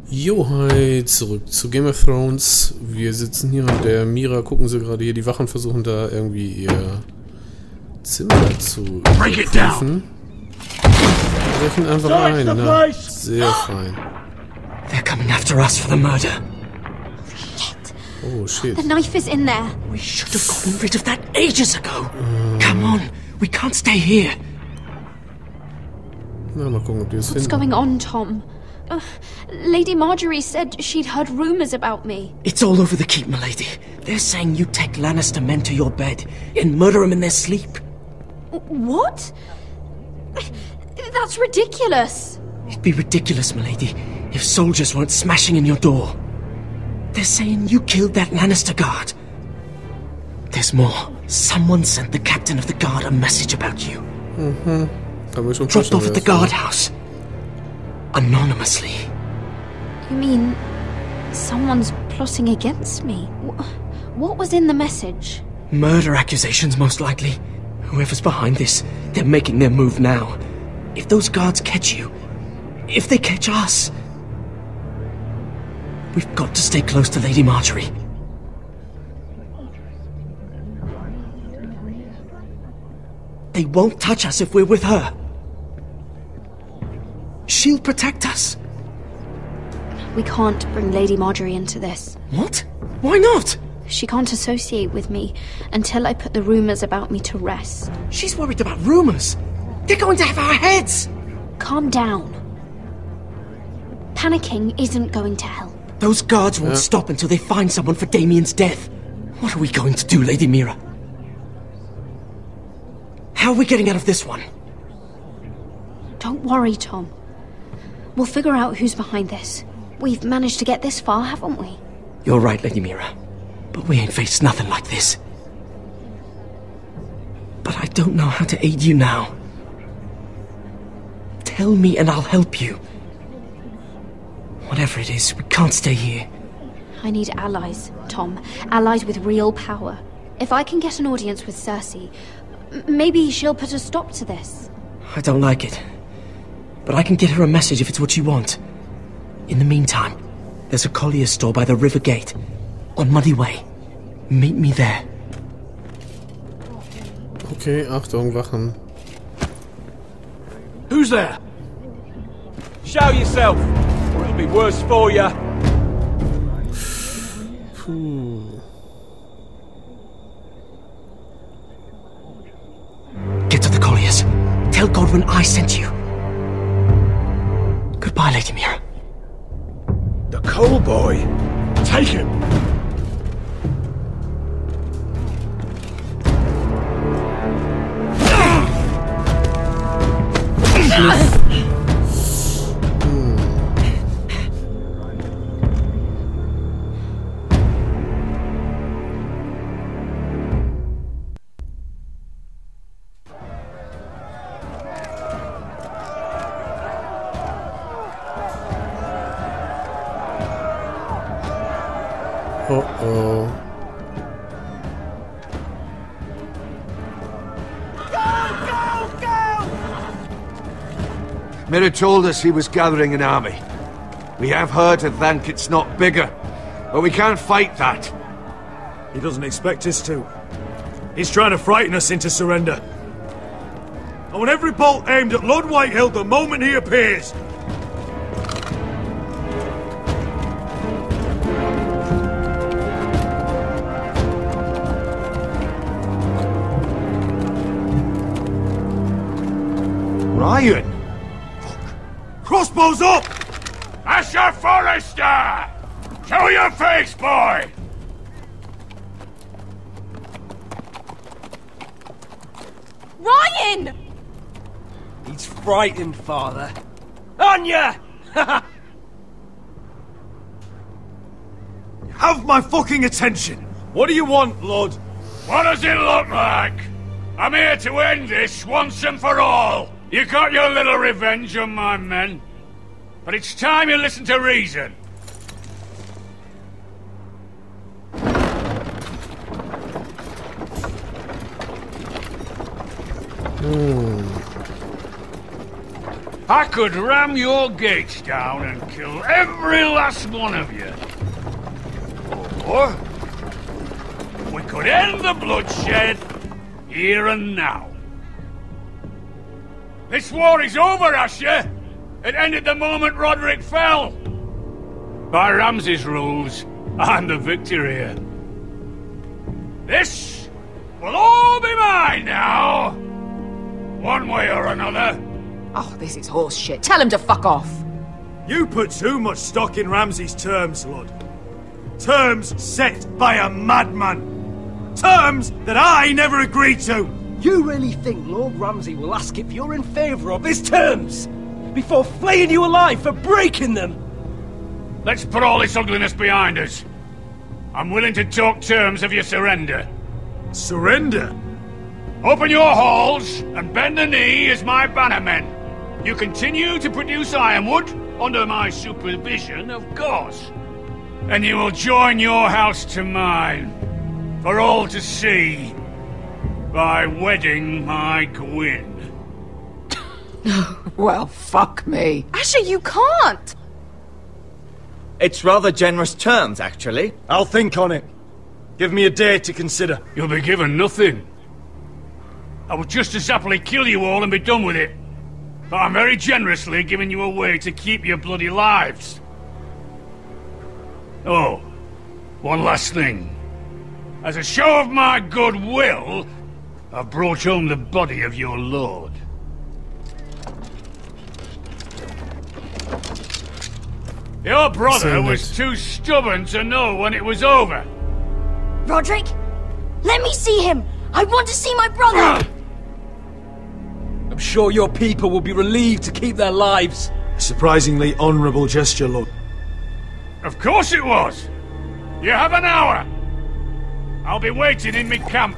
Jo, hi, zurück zu Game of Thrones. Wir sitzen hier mit der Mira, gucken sie gerade hier, die Wachen versuchen da irgendwie ihr Zimmer zu prüfen. Brechen einfach ein, na, sehr fein. They're coming after us for the murder. Shit. Oh, shit. The knife is in there. We should have gotten rid of that ages ago. Come on, we can't stay here. Na, mal gucken, ob die es finden. What's going on, Tom? Lady Marjorie said she'd heard rumors about me. It's all over the keep, milady. They're saying you take Lannister men to your bed and murder them in their sleep. What? That's ridiculous. It'd be ridiculous, milady, if soldiers weren't smashing in your door. They're saying you killed that Lannister guard. There's more. Someone sent the captain of the guard a message about you. Dropped off at the guardhouse. Anonymously. You mean someone's plotting against me? What was in the message? Murder accusations, most likely. Whoever's behind this, they're making their move now. If those guards catch you, if they catch us, we've got to stay close to Lady Marjorie. They won't touch us if we're with her. She'll protect us. We can't bring Lady Marjorie into this. What? Why not? She can't associate with me until I put the rumors about me to rest. She's worried about rumors. They're going to have our heads. Calm down. Panicking isn't going to help. Those guards won't stop until they find someone for Damien's death. What are we going to do, Lady Mira? How are we getting out of this one? Don't worry, Tom. We'll figure out who's behind this. We've managed to get this far, haven't we? You're right, Lady Mira. But we ain't faced nothing like this. But I don't know how to aid you now. Tell me and I'll help you. Whatever it is, we can't stay here. I need allies, Tom. Allies with real power. If I can get an audience with Cersei, maybe she'll put a stop to this. I don't like it. But I can get her a message if it's what you want. In the meantime, there's a collier's store by the river gate. On Muddy Way. Meet me there. Okay, Achtung, Wachen. Who's there? Show yourself, or it'll be worse for you. Get to the colliers. Tell Godwin I sent you. Goodbye, Lady Mira. The coal boy. Take him. Uh-oh. Mira told us he was gathering an army. We have her to thank it's not bigger, but we can't fight that. He doesn't expect us to. He's trying to frighten us into surrender. I want every bolt aimed at Lord Whitehill the moment he appears. Ryan! Crossbows up! Asher Forrester! Show your face, boy! Ryan! He's frightened, father. Anya! Have my fucking attention! What do you want, Lord? What does it look like? I'm here to end this once and for all. You got your little revenge on my men, but it's time you listen to reason. I could ram your gates down and kill every last one of you. Or we could end the bloodshed here and now. This war is over, Asher. It ended the moment Roderick fell. By Ramsay's rules, I'm the victor here. This will all be mine now. One way or another. Oh, this is horse shit. Tell him to fuck off. You put too much stock in Ramsay's terms, Lord. Terms set by a madman. Terms that I never agreed to. You really think Lord Ramsay will ask if you're in favour of his terms before flaying you alive for breaking them? Let's put all this ugliness behind us. I'm willing to talk terms of your surrender. Surrender? Open your halls and bend the knee as my bannermen. You continue to produce ironwood under my supervision, of course. And you will join your house to mine, for all to see, by wedding my Gwyn. Well, fuck me. Asher, you can't! It's rather generous terms, actually. I'll think on it. Give me a day to consider. You'll be given nothing. I would just as happily kill you all and be done with it. But I'm very generously giving you a way to keep your bloody lives. Oh, one last thing. As a show of my goodwill, I've brought home the body of your lord. Your brother was too stubborn to know when it was over. Roderick, let me see him. I want to see my brother. I'm sure your people will be relieved to keep their lives. A surprisingly honourable gesture, Lord. Of course it was. You have an hour. I'll be waiting in my camp.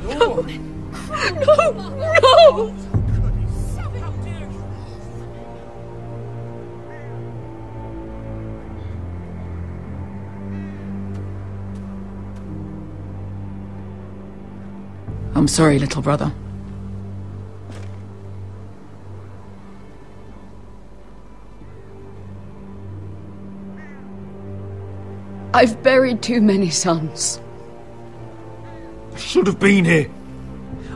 No! I'm sorry, little brother. I've buried too many sons. I should have been here.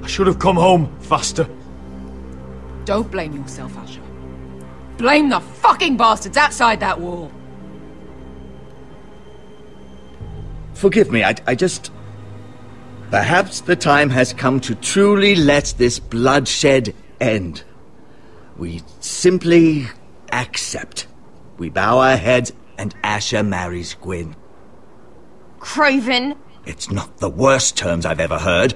I should have come home faster. Don't blame yourself, Asher. Blame the fucking bastards outside that wall. Forgive me, I just... Perhaps the time has come to truly let this bloodshed end. We simply accept. We bow our heads and Asher marries Gwyn. Craven. It's not the worst terms I've ever heard.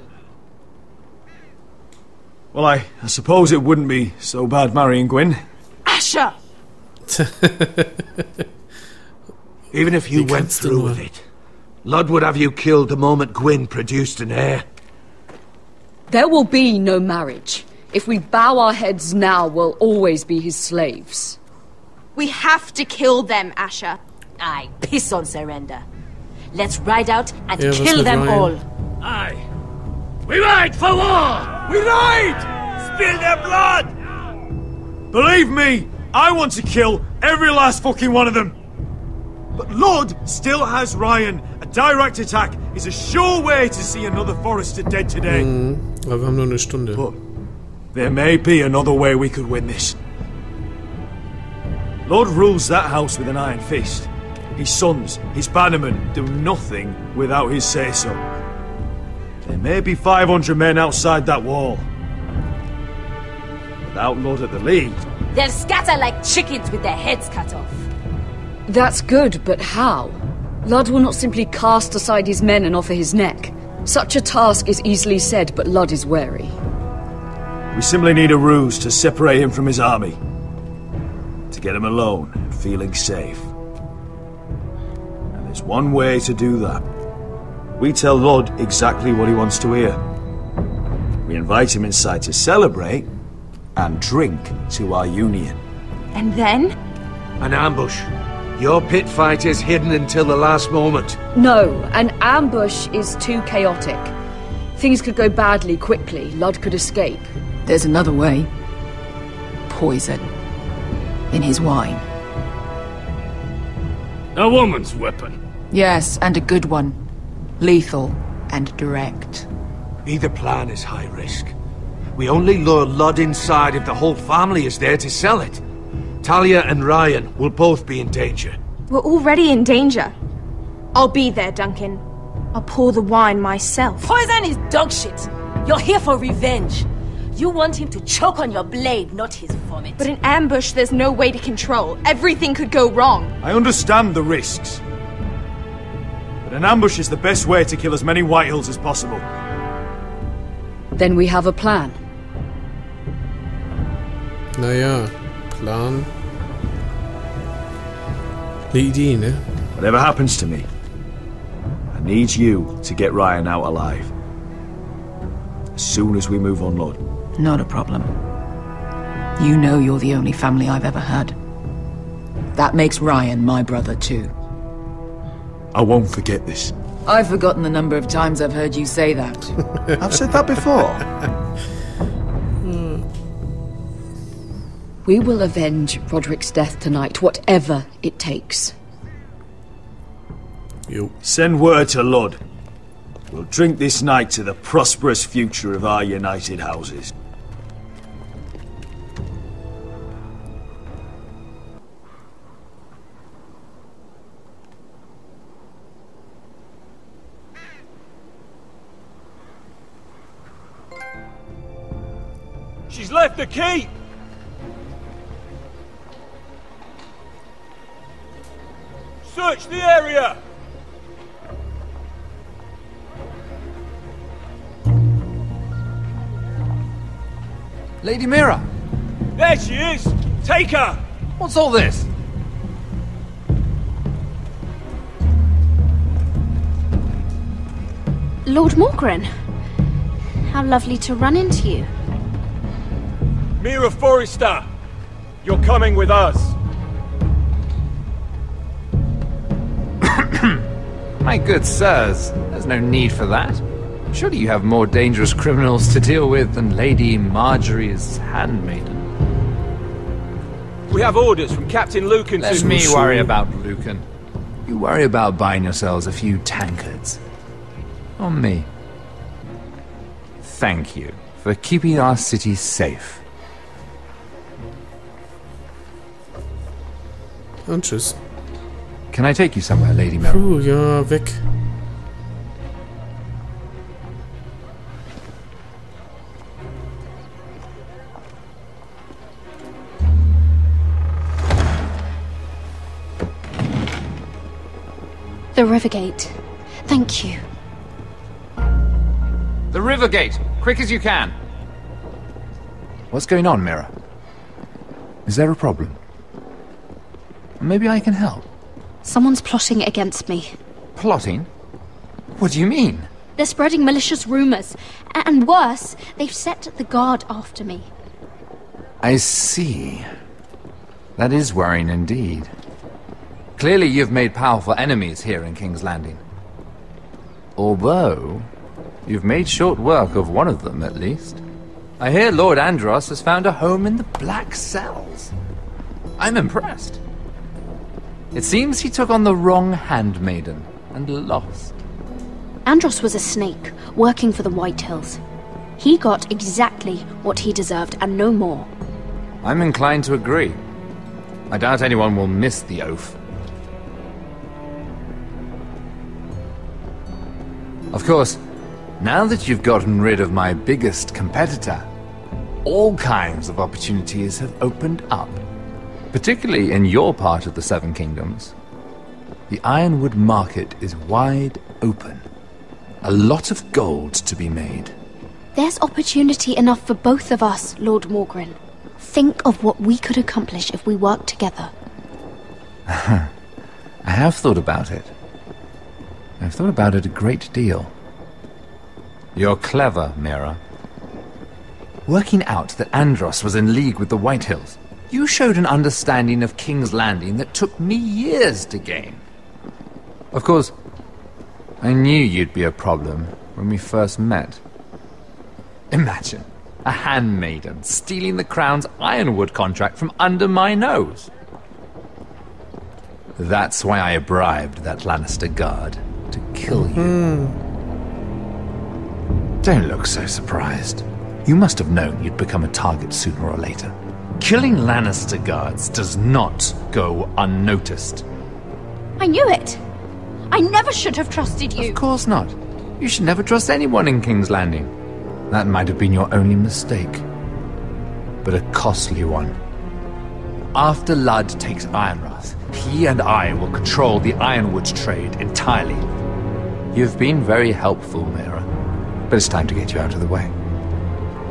Well, I suppose it wouldn't be so bad marrying Gwyn. Asher! Even if you went through with it, Lud would have you killed the moment Gwyn produced an heir. There will be no marriage. If we bow our heads now, we'll always be his slaves. We have to kill them, Asher. Aye, piss on surrender. Let's ride out and kill them all. Aye. We ride for war! We ride! Spill their blood! Believe me, I want to kill every last fucking one of them. But Lud still has Ryan. A direct attack is a sure way to see another Forrester dead today. Aber wir haben nur eine Stunde. But there may be another way we could win this. Lud rules that house with an iron fist. his sons, his bannermen do nothing without his say-so. There may be 500 men outside that wall. Without Lord at the lead... They'll scatter like chickens with their heads cut off. That's good, but how? Ludd will not simply cast aside his men and offer his neck. Such a task is easily said, but Ludd is wary. We simply need a ruse to separate him from his army. To get him alone and feeling safe. And there's one way to do that. We tell Ludd exactly what he wants to hear. We invite him inside to celebrate and drink to our union. And then? An ambush. Your pit fight is hidden until the last moment. No, an ambush is too chaotic. Things could go badly quickly. Ludd could escape. There's another way. Poison. In his wine. A woman's weapon. Yes, and a good one. Lethal and direct. Either plan is high risk. We only lure Ludd inside if the whole family is there to sell it. Talia and Ryan will both be in danger. We're already in danger. I'll be there, Duncan. I'll pour the wine myself. Poison is dog shit. You're here for revenge. You want him to choke on your blade, not his vomit. But in ambush, there's no way to control. Everything could go wrong. I understand the risks. But an ambush is the best way to kill as many Whitehills as possible. Then we have a plan. Naja, Plan. Eine Idee, ne? Whatever happens to me, I need you to get Ryan out alive. As soon as we move on, Lord. Not a problem. You know you're the only family I've ever had. That makes Ryan my brother too. I won't forget this. I've forgotten the number of times I've heard you say that. I've said that before. We will avenge Roderick's death tonight, whatever it takes. Jo. Send word to Ludd. We'll drink this night to the prosperous future of our united houses. She's left the keep! Search the area! Lady Mira! There she is! Take her! What's all this? Lord Morgren. How lovely to run into you. Mira Forrester! You're coming with us! My good sirs, there's no need for that. Surely you have more dangerous criminals to deal with than Lady Marjorie's handmaiden. We have orders from Captain Lucan to... Let me worry about Lucan. You worry about buying yourselves a few tankards. On me. Thank you for keeping our city safe. Und tschüss. Can I take you somewhere, Lady Mary? Puh, ja, weg. The river gate. Thank you. The river gate! Quick as you can! What's going on, Mira? Is there a problem? Maybe I can help. Someone's plotting against me. Plotting? What do you mean? They're spreading malicious rumors. And worse, they've set the guard after me. I see. That is worrying indeed. Clearly you've made powerful enemies here in King's Landing. Although, you've made short work of one of them, at least. I hear Lord Andros has found a home in the Black Cells. I'm impressed. It seems he took on the wrong handmaiden and lost. Andros was a snake, working for the Whitehills. He got exactly what he deserved and no more. I'm inclined to agree. I doubt anyone will miss the oath. Of course, now that you've gotten rid of my biggest competitor, all kinds of opportunities have opened up. Particularly in your part of the Seven Kingdoms. The ironwood market is wide open. A lot of gold to be made. There's opportunity enough for both of us, Lord Morgren. Think of what we could accomplish if we worked together. I have thought about it. I've thought about it a great deal. You're clever, Mira. Working out that Andros was in league with the Whitehills, you showed an understanding of King's Landing that took me years to gain. Of course, I knew you'd be a problem when we first met. Imagine a handmaiden stealing the Crown's ironwood contract from under my nose. That's why I bribed that Lannister guard to kill you. Don't look so surprised. You must have known you'd become a target sooner or later. Killing Lannister guards does not go unnoticed. I knew it. I never should have trusted you. Of course not. You should never trust anyone in King's Landing. That might have been your only mistake. But a costly one. After Ludd takes Ironrath, he and I will control the ironwood trade entirely. You've been very helpful, Mira. But it's time to get you out of the way.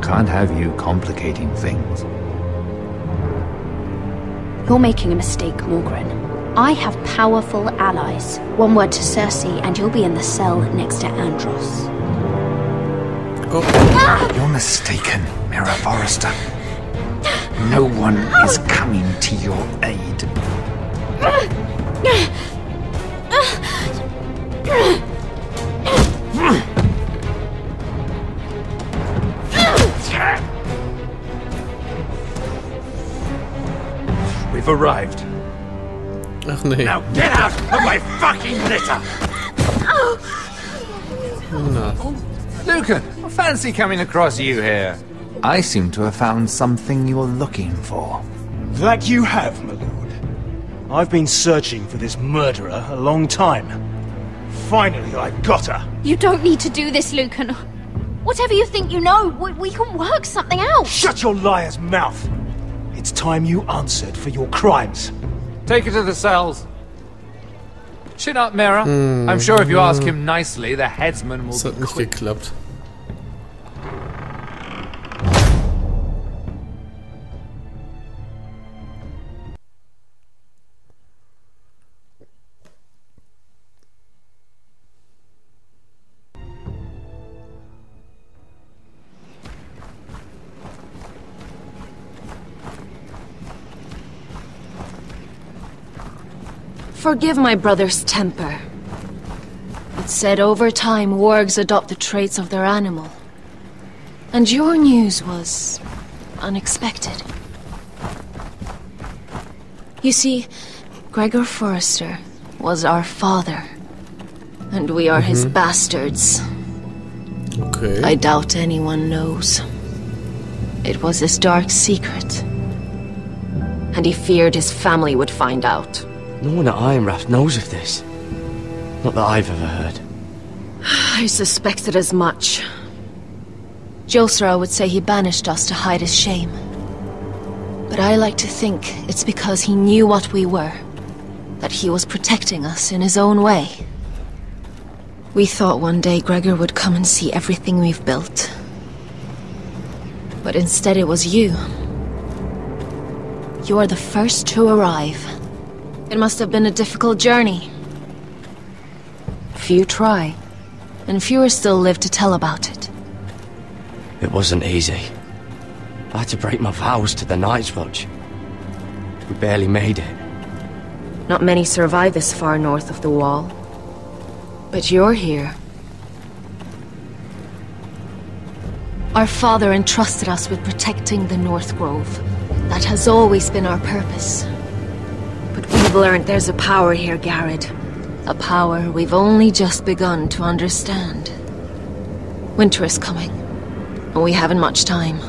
Can't have you complicating things. You're making a mistake, Morgren. I have powerful allies. One word to Cersei and you'll be in the cell next to Andros. You're mistaken, Mira Forrester. No one is coming to your aid. We've arrived. Ach nee. Now get out of my fucking litter! Lucan, I fancy coming across you here. I seem to have found something you're looking for. That you have, my lord. I've been searching for this murderer a long time. Finally, I've got her. You don't need to do this, Lucan. Whatever you think you know, we can work something out. Shut your liar's mouth. It's time you answered for your crimes. Take her to the cells. Chin up, Mira. I'm sure if you ask him nicely, the headsman will Das hat nicht geklappt. Forgive my brother's temper. It's said over time wargs adopt the traits of their animal. And your news was unexpected. You see, Gregor Forrester was our father. And we are his bastards. Okay. I doubt anyone knows. It was his dark secret. And he feared his family would find out. No one at Ironrath knows of this. Not that I've ever heard. I suspected as much. Josra would say he banished us to hide his shame. But I like to think it's because he knew what we were. That he was protecting us in his own way. We thought one day Gregor would come and see everything we've built. But instead it was you. You are the first to arrive. It must have been a difficult journey. Few try, and fewer still live to tell about it. It wasn't easy. I had to break my vows to the Night's Watch. We barely made it. Not many survive this far north of the Wall. But you're here. Our father entrusted us with protecting the North Grove. That has always been our purpose. But we've learned there's a power here, Garrett. A power we've only just begun to understand. Winter is coming, and we haven't much time.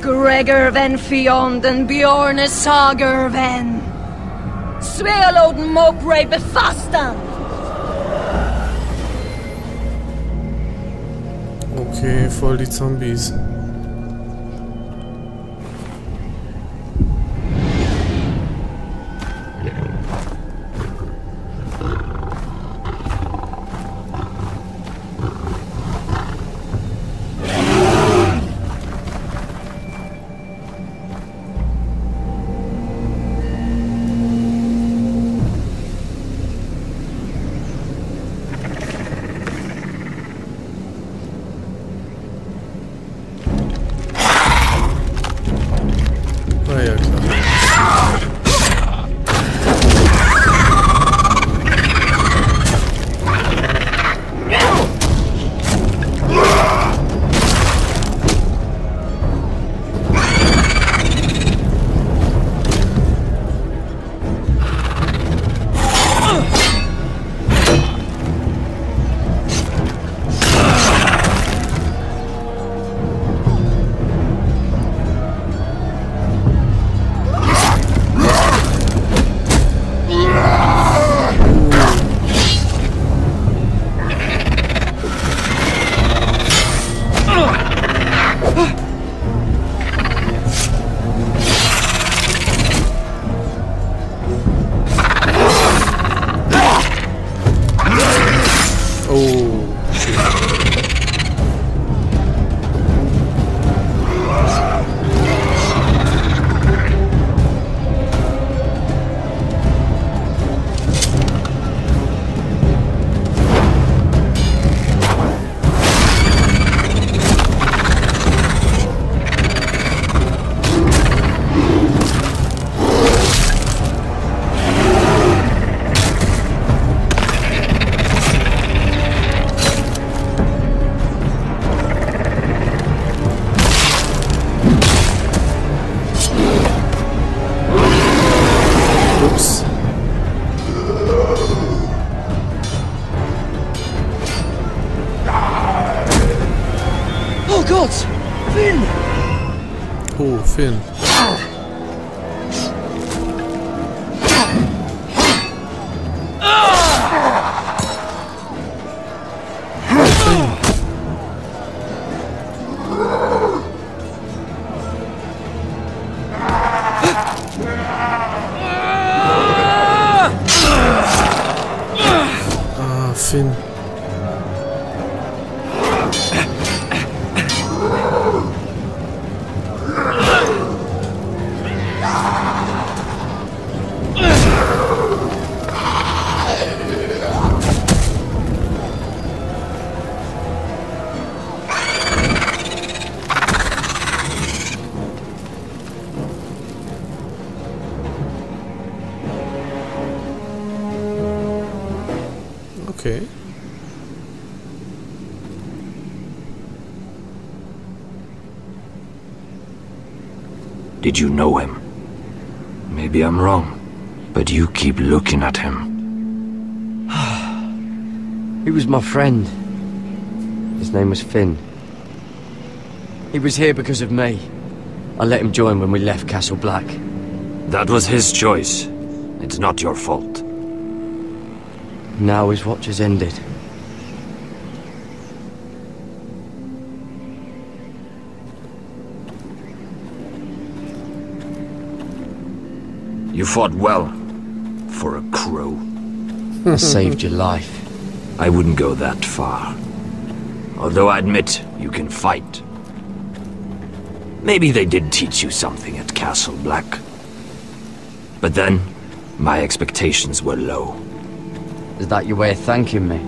Gregorven fionden Bjorne Sagerven. Svealoden Mopray befastan. Okay, voll die Zombies. Oh, Finn. Ah, Finn. Okay. Did you know him? Maybe I'm wrong, but you keep looking at him. He was my friend. His name was Finn. He was here because of me. I let him join when we left Castle Black. That was his choice. It's not your fault. Now his watch has ended. You fought well, for a crow. I saved your life. I wouldn't go that far. Although I admit, you can fight. Maybe they did teach you something at Castle Black. But then, my expectations were low. Is that your way of thanking me?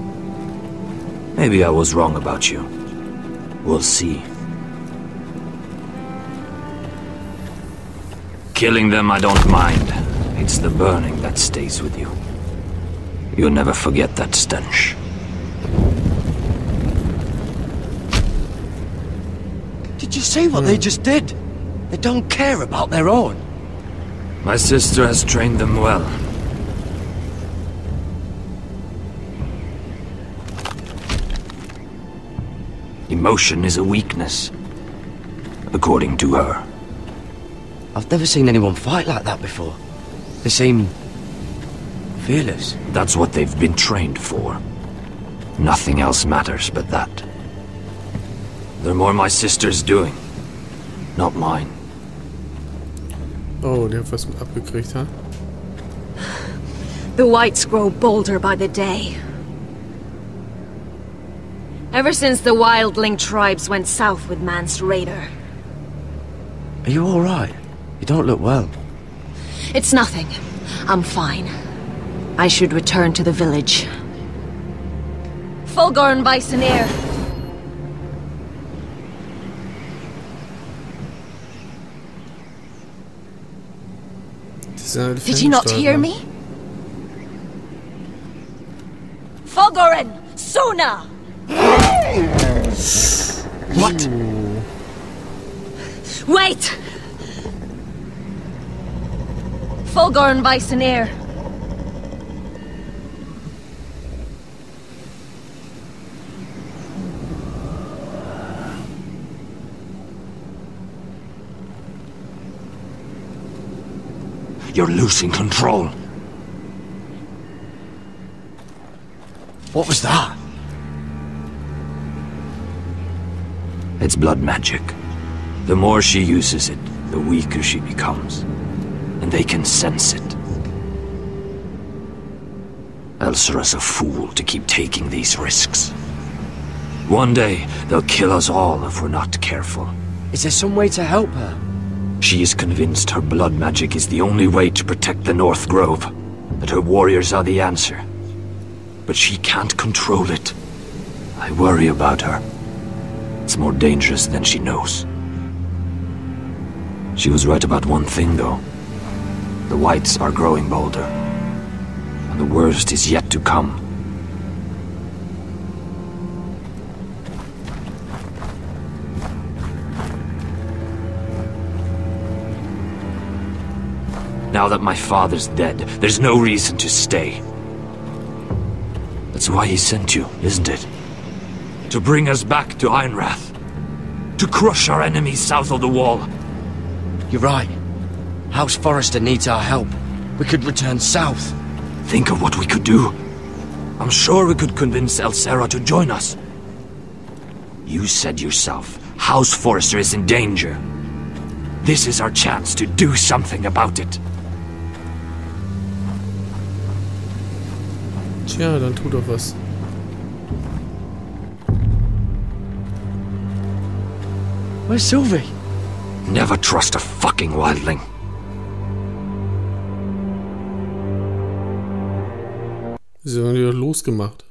Maybe I was wrong about you. We'll see. Killing them I don't mind. It's the burning that stays with you. You'll never forget that stench. Did you see what they just did? They don't care about their own. My sister has trained them well. Emotion is a weakness, according to her. I've never seen anyone fight like that before. They seem fearless. That's what they've been trained for. Nothing else matters but that. They're more my sister's doing, not mine. Oh, der hat was mit abgekriegt, ha? The whites grow bolder by the day. Ever since the wildling tribes went south with Man's raider. Are you all right? You don't look well. It's nothing. I'm fine. I should return to the village. Fulgorn Bisoneer. Did you not hear me? Fulgorn! Sooner! What? Wait! Fulgorn Bisoneer. You're losing control. What was that? It's blood magic. The more she uses it, the weaker she becomes. And they can sense it. Elsera's a fool to keep taking these risks. One day, they'll kill us all if we're not careful. Is there some way to help her? She is convinced her blood magic is the only way to protect the North Grove, that her warriors are the answer. But she can't control it. I worry about her. It's more dangerous than she knows. She was right about one thing, though. The whites are growing bolder. And the worst is yet to come. Now that my father's dead, there's no reason to stay. That's why he sent you, isn't it? To bring us back to Einrath. To crush our enemies south of the wall. You're right. House Forrester needs our help. We could return south. Think of what we could do. I'm sure we could convince Elsera to join us. You said yourself, House Forrester is in danger. This is our chance to do something about it. Tja, dann tu doch was. Where's Sylvie? Never trust a fucking wildling. Sie haben die doch losgemacht.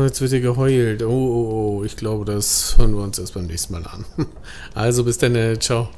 Jetzt wird hier geheult. Oh, ich glaube, das hören wir uns erst beim nächsten Mal an. Also bis dann, ciao.